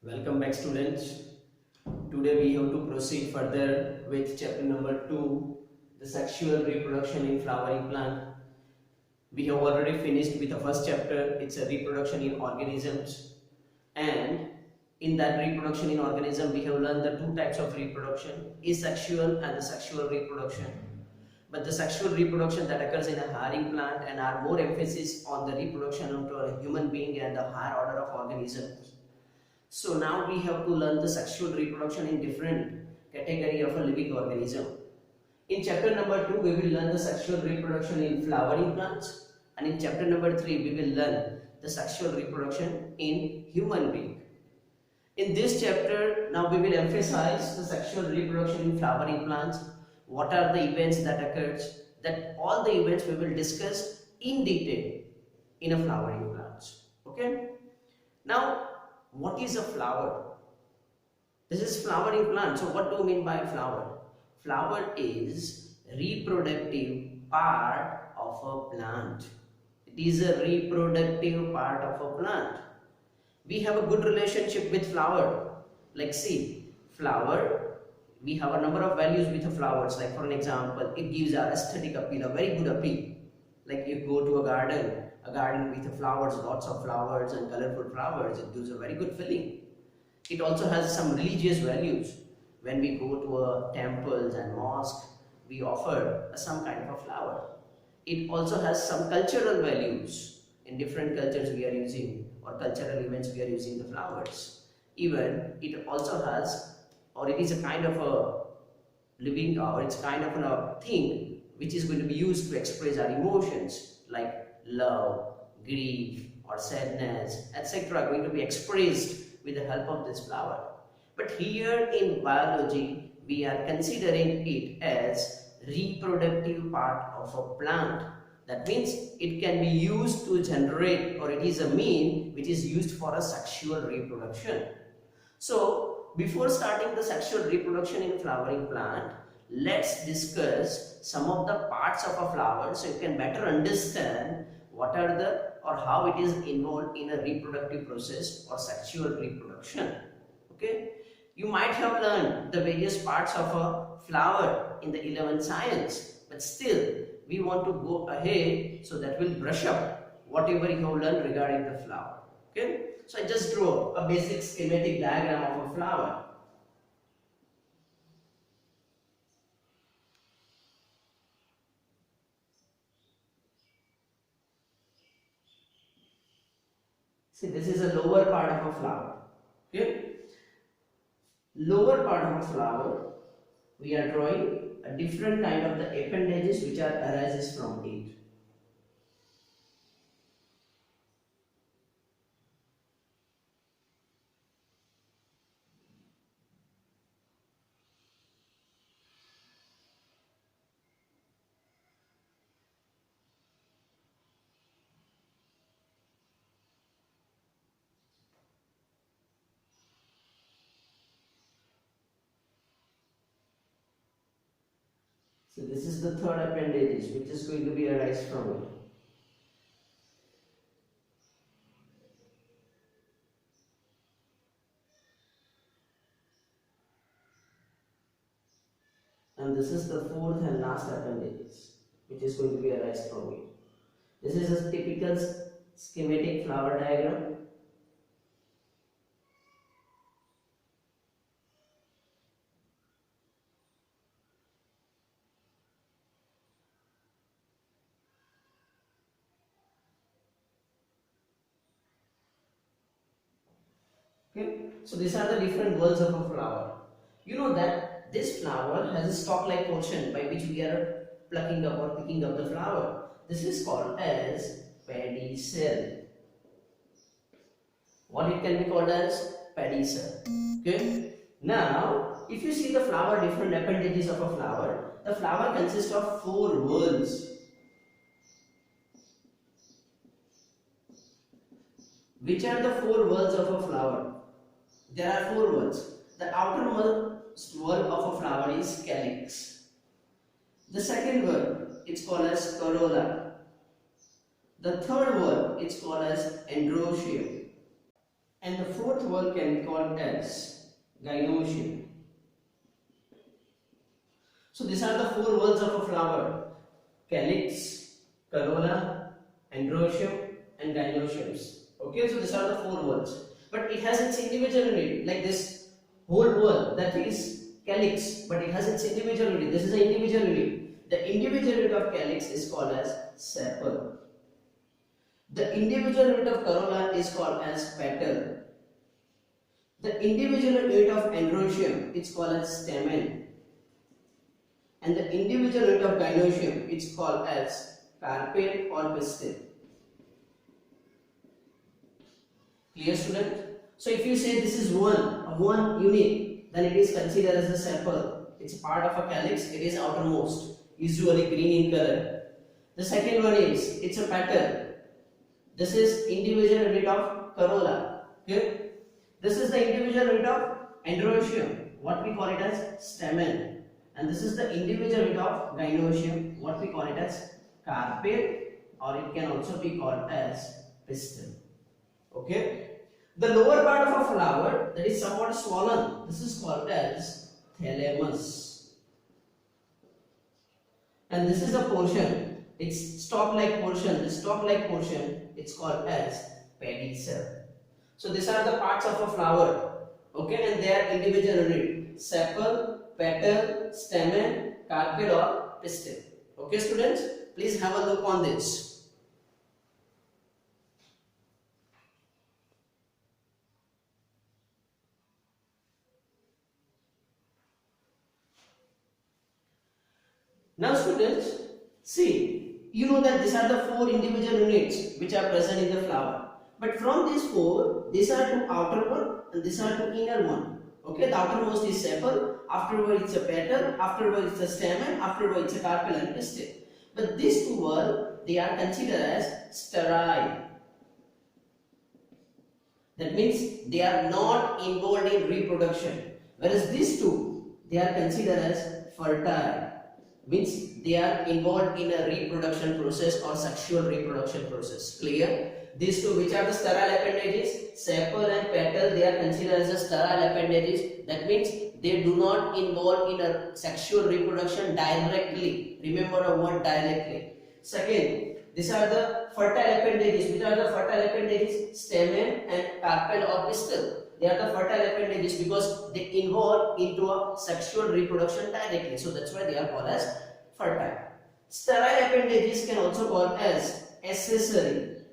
Welcome back, students. Today we have to proceed further with chapter number 2, the sexual reproduction in flowering plant. We have already finished with the first chapter. It's a reproduction in organisms, and in that reproduction in organism we have learned the two types of reproduction, asexual and the sexual reproduction. But the sexual reproduction that occurs in a hairy plant and are more emphasis on the reproduction of a human being and the higher order of organisms. So now we have to learn the sexual reproduction in different category of a living organism. In chapter number 2 we will learn the sexual reproduction in flowering plants, and in chapter number 3 we will learn the sexual reproduction in human being. In this chapter now we will emphasize the sexual reproduction in flowering plants. What are the events that occurs? That all the events we will discuss in detail in a flowering plants. Okay. Now, what is a flower? This is flowering plant. So what do you mean by flower? Flower is reproductive part of a plant. It is a reproductive part of a plant. We have a good relationship with flower. Like see, flower, we have a number of values with the flowers. Like for an example, it gives our aesthetic appeal, a very good appeal. Like you go to a garden with the flowers, lots of flowers and colorful flowers, it gives a very good feeling. It also has some religious values. When we go to temples and mosques, we offer some kind of a flower. It also has some cultural values. In different cultures we are using, or cultural events we are using the flowers. Even it also has, or it is a kind of a living, or it's kind of a thing which is going to be used to express our emotions, like love, grief, or sadness, etc. are going to be expressed with the help of this flower. But here in biology, we are considering it as reproductive part of a plant. That means it can be used to generate, or it is a mean which is used for a sexual reproduction. So, before starting the sexual reproduction in flowering plant, let's discuss some of the parts of a flower so you can better understand what are the, or how it is involved in a reproductive process or sexual reproduction. Okay, you might have learned the various parts of a flower in the 11th science, but still we want to go ahead so that we'll brush up whatever you have learned regarding the flower. Okay, so I just drew a basic schematic diagram of a flower. See, this is a lower part of a flower. Okay, lower part of a flower, we are drawing a different kind of the appendages which are arises from it. So this is the third appendage which is going to be arise from it. And this is the fourth and last appendage which is going to be arise from it. This is a typical schematic flower diagram. Okay, so these are the different whorls of a flower. You know that this flower has a stalk-like portion by which we are plucking up or picking up the flower. This is called as pedicel. What it can be called as pedicel. Okay. Now, if you see the flower, different appendages of a flower, the flower consists of 4 whorls. Which are the 4 whorls of a flower? There are 4 whorls. The outermost whorl of a flower is calyx. The second whorl, it's called as corolla. The third whorl, it's called as androecium. And the fourth wall can be called as gynoecium. So these are the four walls of a flower: calyx, corolla, androecium and gynoeciums. Okay, so these are the four walls. But it has its individual unit, like this whole wall, that is calyx, but it has its individual unit. This is an individual unit. The individual unit of calyx is called as sepal. The individual unit of corolla is called as petal. The individual unit of androecium is called as stamen. And the individual unit of gynoecium is called as carpel or pistil. Clear, student? So if you say this is one unit, then it is considered as a sepal. It's part of a calyx. It is outermost, usually green in color. The second one is, it's a petal. This is individual unit of corolla. Okay? This is the individual unit of androecium. What we call it as stamen. And this is the individual unit of gynoecium. What we call it as carpel, or it can also be called as pistil. Okay? The lower part of a flower that is somewhat swollen, this is called as thalamus. And this is a portion, it's stalk-like portion. This stalk-like portion, it's called as pedicel. So these are the parts of a flower. Okay, and they are individual unit: sepal, petal, stamen, carpel or pistil. Okay, students, please have a look on this. Now students, see, you know that these are the four individual units which are present in the flower. But from these four, these are two outer one and these are two inner one. Okay, the outermost is sepal, afterward it's a petal, afterward it's a stamen, afterward it's a carpel and pistil. But these two walls, they are considered as sterile. That means they are not involved in reproduction. Whereas these two, they are considered as fertile. Means they are involved in a reproduction process or sexual reproduction process. Clear? These two, which are the sterile appendages, sepal and petal, they are considered as the sterile appendages. That means they do not involve in a sexual reproduction directly. Remember the word directly. Second, these are the fertile appendages. Which are the fertile appendages? Stamen and carpel or pistil. They are the fertile appendages because they involve into a sexual reproduction directly. So that's why they are called as fertile. Sterile appendages can also called as accessory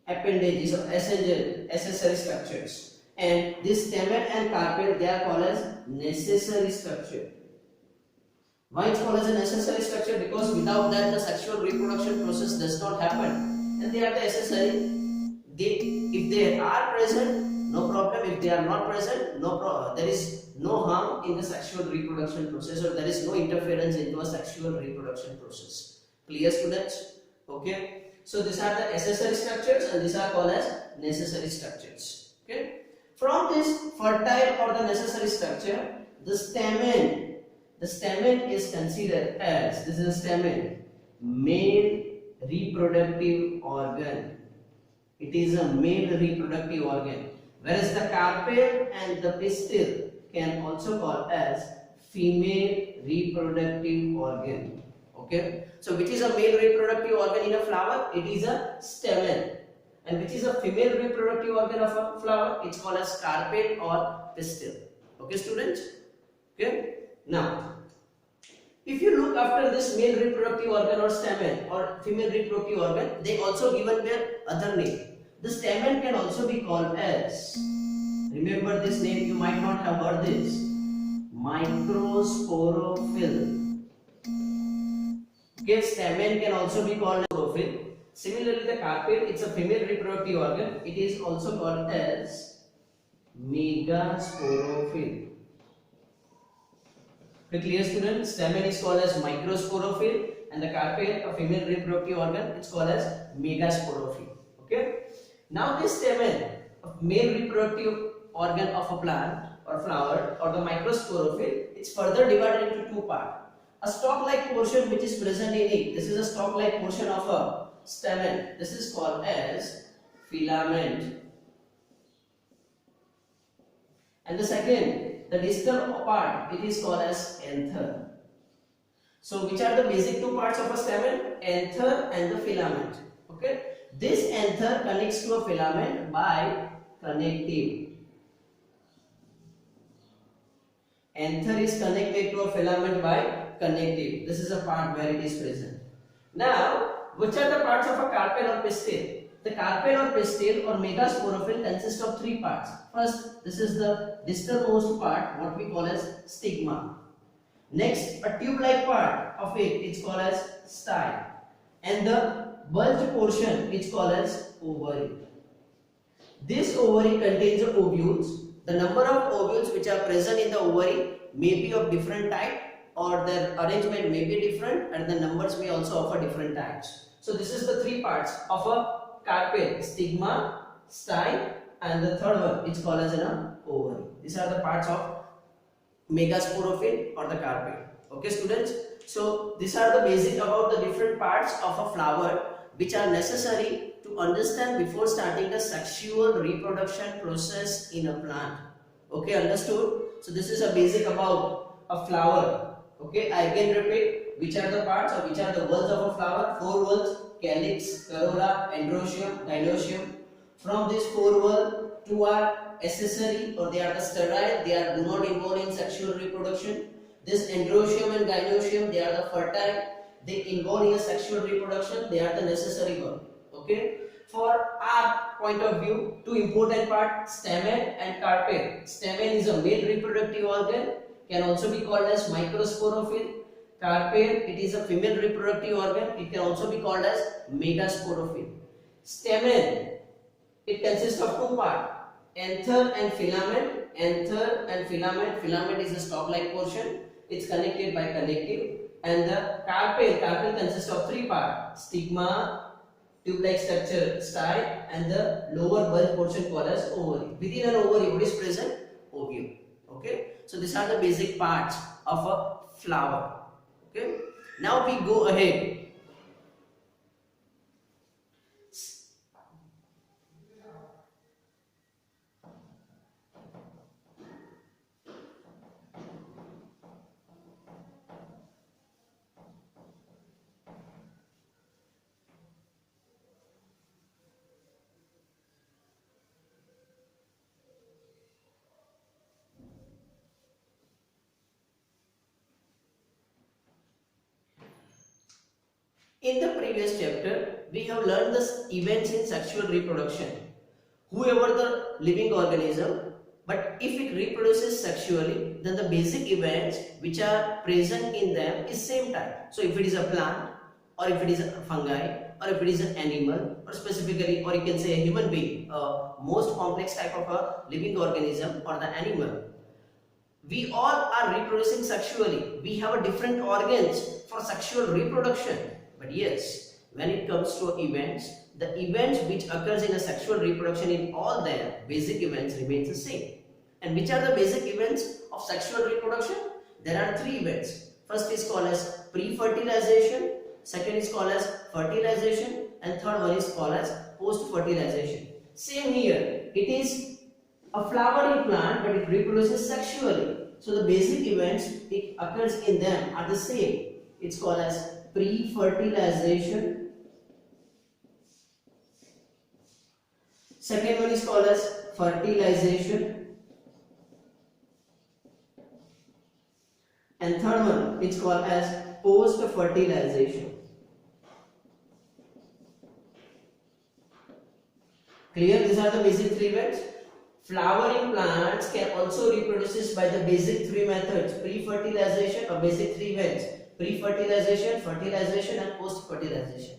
appendages or accessory structures. And this stamen and carpel, they are called as necessary structure. Why it's called as a necessary structure? Because without that the sexual reproduction process does not happen. And they are the accessory. If they are present, no problem. If they are not present, there is no harm in the sexual reproduction process, or there is no interference into a sexual reproduction process. Clear, students? Okay. So these are the accessory structures and these are called as necessary structures. Okay. From this fertile or the necessary structure, the stamen is considered as, this is a stamen, male reproductive organ. It is a male reproductive organ. Whereas the carpel and the pistil can also called as female reproductive organ. Okay. So which is a male reproductive organ in a flower? It is a stamen. And which is a female reproductive organ of a flower? It's called as carpel or pistil. Okay, students? Okay. Now, if you look after this male reproductive organ or stamen or female reproductive organ, they also given their other name. The stamen can also be called as, remember this name, you might not have heard this, microsporophyll. Okay, stamen can also be called as sporophyll. Similarly, the carpel, it's a female reproductive organ. It is also called as megasporophyll. Okay, clear, students? Stamen is called as microsporophyll and the carpel, a female reproductive organ, it's called as megasporophyll. Okay. Now this stamen, a male reproductive organ of a plant or flower or the microsporophyll, it's further divided into two parts. A stalk-like portion which is present in it. This is a stalk-like portion of a stamen. This is called as filament. And the second, the distal part, it is called as anther. So which are the basic two parts of a stamen? Anther and the filament. Okay. This anther connects to a filament by connective. Anther is connected to a filament by connective. This is a part where it is present. Now, which are the parts of a carpel or pistil? The carpel or pistil or megasporophyll consists of three parts. First, this is the distalmost part, what we call as stigma. Next, a tube-like part of it is called as style, and the bulge portion is called as ovary. This ovary contains ovules. The number of ovules which are present in the ovary may be of different type, or their arrangement may be different, and the numbers may also offer different types. So this is the three parts of a carpel: stigma, style, and the third one is called as an ovary. These are the parts of megasporophyll or the carpel. Okay, students. So these are the basic about the different parts of a flower which are necessary to understand before starting the sexual reproduction process in a plant. Okay, understood? So this is a basic about a flower. Okay, I again repeat, which are the parts or which are the whorls of a flower? Four whorls: calyx, corolla, androecium, gynoecium. From these four whorls, two are accessory, or they are the sterile, they are do not involve in sexual reproduction. This androecium and gynoecium, they are the fertile, they involve in a sexual reproduction, they are the necessary one. Okay, for our point of view, two important parts: stamen and carpel. Stamen is a male reproductive organ, can also be called as microsporophyll. Carpel, it is a female reproductive organ, it can also be called as megasporophyll. Stamen, it consists of two parts: anther and filament. Anther and filament. Filament is a stalk-like portion, it's connected by connective. And the carpel consists of three parts: stigma, tube-like structure, style, and the lower bulge portion called as ovary. Within an ovary, what is present? Ovule. Okay, so these are the basic parts of a flower. Okay, now we go ahead. In the previous chapter, we have learned the events in sexual reproduction. Whoever the living organism, but if it reproduces sexually, then the basic events which are present in them is same type. So if it is a plant, or if it is a fungi, or if it is an animal, or specifically, or you can say a human being, most complex type of a living organism or the animal, we all are reproducing sexually. We have a different organs for sexual reproduction. But yes, when it comes to events, the events which occurs in a sexual reproduction, in all their basic events remains the same. And which are the basic events of sexual reproduction? There are three events. First is called as pre-fertilization, second is called as fertilization, and third one is called as post-fertilization. Same here, it is a flowering plant, but it reproduces sexually. So the basic events it occurs in them are the same. It's called as pre-fertilization. Second one is called as fertilization. And third one is called as post-fertilization. Clear? These are the basic three events. Flowering plants can also reproduce by the basic three methods: pre-fertilization, or basic three events: pre-fertilization, fertilization, and post-fertilization.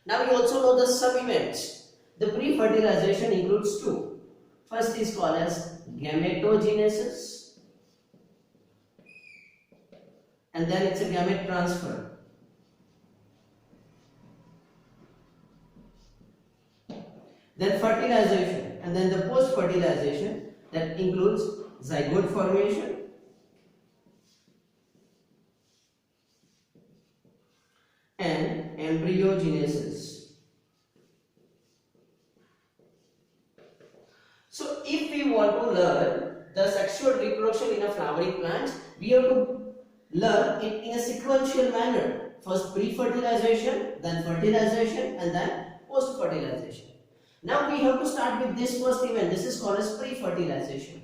Now we also know the sub-events. The pre-fertilization includes two. First is called as gametogenesis, and then it's a gamete transfer. Then fertilization, and then the post-fertilization, that includes zygote formation, and embryogenesis. So if we want to learn the sexual reproduction in a flowering plant, we have to learn it in a sequential manner. First pre-fertilization, then fertilization, and then post-fertilization. Now we have to start with this first event. This is called as pre-fertilization.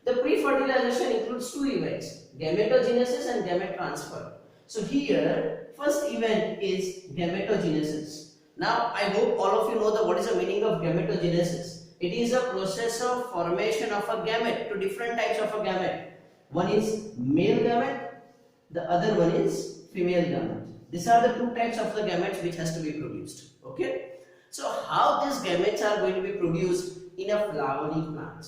The pre-fertilization includes two events, gametogenesis and gamete transfer. So here, first event is gametogenesis. Now I hope all of you know what is the meaning of gametogenesis. It is a process of formation of a gamete to different types of a gamete. One is male gamete, the other one is female gamete. These are the two types of the gametes which has to be produced. Okay. So how these gametes are going to be produced in a flowering plant?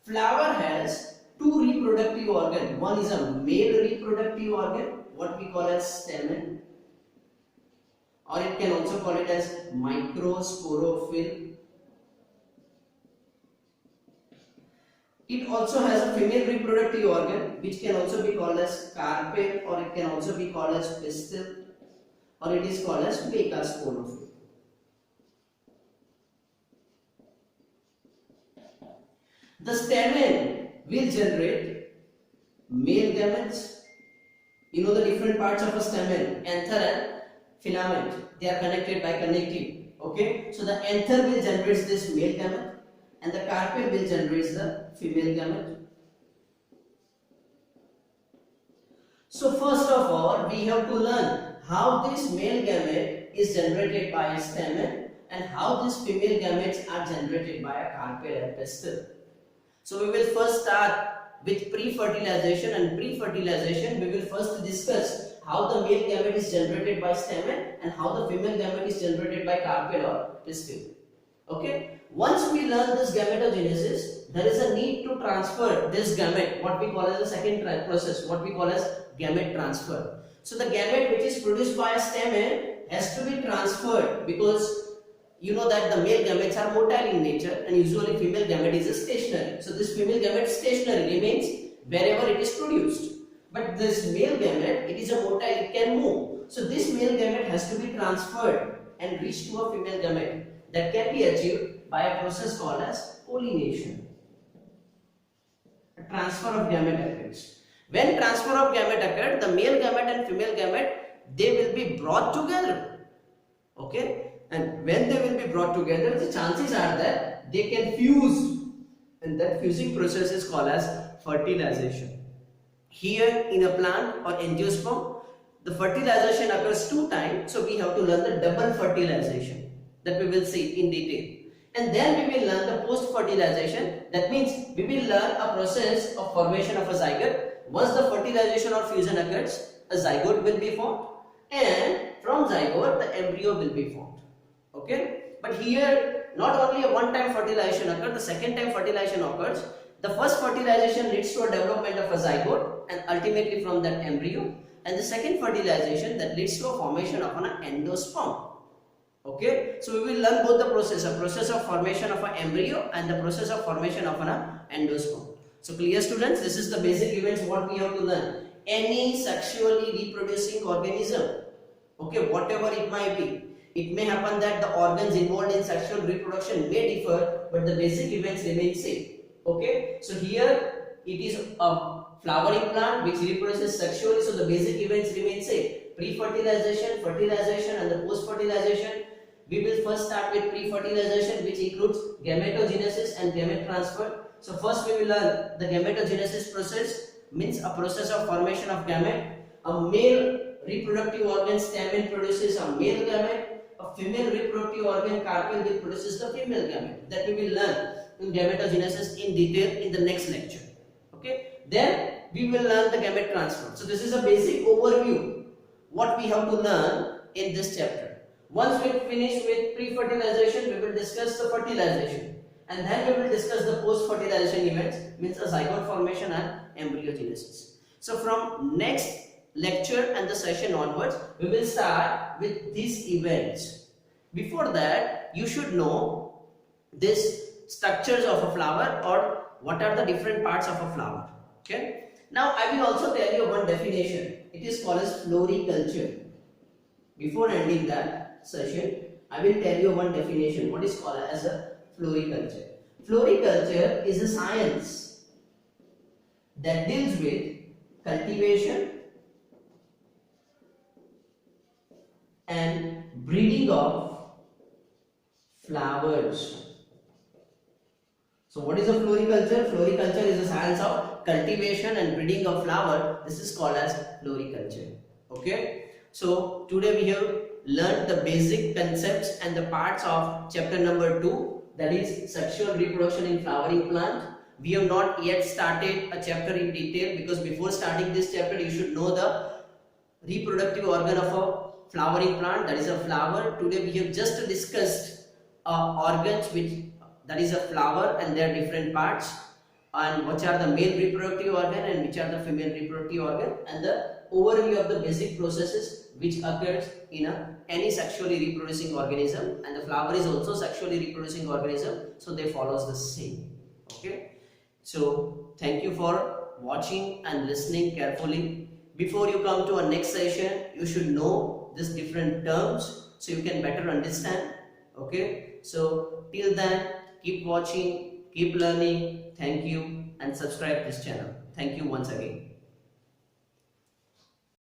Flower has two reproductive organs. One is a male reproductive organ, what we call as stamen, or it can also call it as microsporophyll. It also has a female reproductive organ which can also be called as carpel, or it can also be called as pistil, or it is called as megasporophyll. The stamen will generate male gametes. You know the different parts of a stamen, anther and filament. They are connected by connective. Okay, so the anther will generate this male gamete, and the carpel will generate the female gamete. So first of all, we have to learn how this male gamete is generated by a stamen and how these female gametes are generated by a carpel and pistil. So we will first start with pre-fertilization, and pre-fertilization we will first discuss how the male gamete is generated by stamen and how the female gamete is generated by carpel or pistil. Okay. Once we learn this gametogenesis, there is a need to transfer this gamete, what we call as a second process, what we call as gamete transfer. So the gamete which is produced by a stamen has to be transferred, because you know that the male gametes are motile in nature and usually female gamete is stationary. So this female gamete stationary remains wherever it is produced. But this male gamete, it is a motile, it can move. So this male gamete has to be transferred and reach to a female gamete. That can be achieved by a process called as pollination. A transfer of gamete occurs. When transfer of gamete occurs, the male gamete and female gamete, they will be brought together. Okay. And when they will be brought together, the chances are that they can fuse, and that fusing process is called as fertilization. Here in a plant or angiosperm, the fertilization occurs 2 times, so we have to learn the double fertilization that we will see in detail. And then we will learn the post-fertilization. That means we will learn a process of formation of a zygote. Once the fertilization or fusion occurs, a zygote will be formed, and from zygote the embryo will be formed. Okay, but here not only a one-time fertilization occurs, the second time fertilization occurs. The first fertilization leads to a development of a zygote and ultimately from that embryo, and the second fertilization that leads to a formation of an endosperm. Okay, so we will learn both the process, a process of formation of an embryo and the process of formation of an endosperm. So clear students, this is the basic events what we have to learn. Any sexually reproducing organism, okay, whatever it might be, it may happen that the organs involved in sexual reproduction may differ, but the basic events remain same. Okay, so here it is a flowering plant which reproduces sexually, so the basic events remain same. Pre-fertilization, fertilization and the post-fertilization. We will first start with pre-fertilization, which includes gametogenesis and gamete transfer. So first we will learn the gametogenesis process, means a process of formation of gamete. A male reproductive organ stamen produces a male gamete. A female reproductive organ carpel will produces the female gamete. That we will learn in gametogenesis in detail in the next lecture. Okay. Then we will learn the gamete transfer. So this is a basic overview what we have to learn in this chapter. Once we finish with pre-fertilization, we will discuss the fertilization, and then we will discuss the post-fertilization events, means a zygote formation and embryogenesis. So from next lecture and the session onwards, we will start with these events. Before that, you should know this structures of a flower, or what are the different parts of a flower. Okay. Now I will also tell you one definition. It is called as floriculture. Before ending that session, I will tell you one definition. What is called as a floriculture? Floriculture is a science that deals with cultivation and breeding of flowers. So what is a floriculture? Floriculture is the science of cultivation and breeding of flower. This is called as floriculture. Okay. So today we have learned the basic concepts and the parts of chapter number 2, that is sexual reproduction in flowering plant. We have not yet started a chapter in detail, because before starting this chapter you should know the reproductive organ of a flowering plant, that is a flower. Today we have just discussed organs which that is a flower and their different parts, and which are the male reproductive organ and which are the female reproductive organ, and the overview of the basic processes which occurs in any sexually reproducing organism, and the flower is also sexually reproducing organism, so they follows the same. Okay, so thank you for watching and listening carefully. Before you come to our next session, you should know these different terms so you can better understand. Okay, so till then, keep watching, keep learning. Thank you, and subscribe this channel. Thank you once again.